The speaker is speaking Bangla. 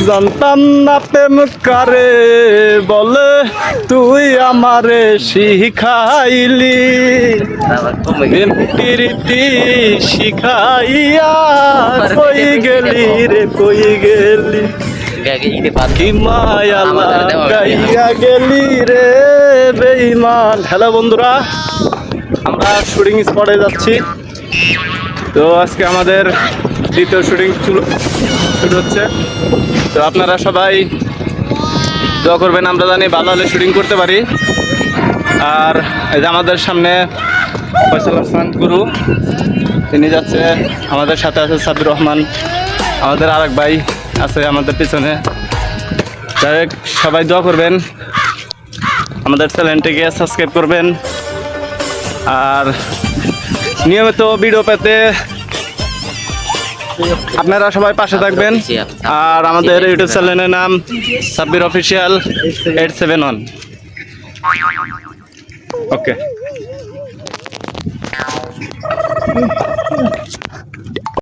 জানতাম না প্রেম কারে বলে, তুই আমারে শিখাইলি প্রেম প্রীতি শিখাইয়া। কই গেলি রে কই গেলি, কি মায়া লাগাইয়া গেলি রে বেঈমান। হ্যালো বন্ধুরা, আমরা শুটিং স্পটে যাচ্ছি। তো আজকে আমাদের দ্বিতীয় শুটিং শুরু হচ্ছে। তো আপনারা সবাই দোয়া করবেন, আমরা জানি ভালো হলে শুটিং করতে পারি। আর এই যে আমাদের সামনে ফয়সাল হাসান গুরু, তিনি যাচ্ছে, আমাদের সাথে আছে সাব্বির রহমান, আমাদের আরেক ভাই আছে আমাদের পিছনে। যাই হোক, সবাই দোয়া করবেন, আমাদের চ্যানেলটিকে সাবস্ক্রাইব করবেন। আর নিয়মিত ভিডিও পেতে আপনারা সবাই পাশে থাকবেন। আর আমাদের ইউটিউব চ্যানেলের নাম সাব্বির অফিসিয়াল 871। ওকে।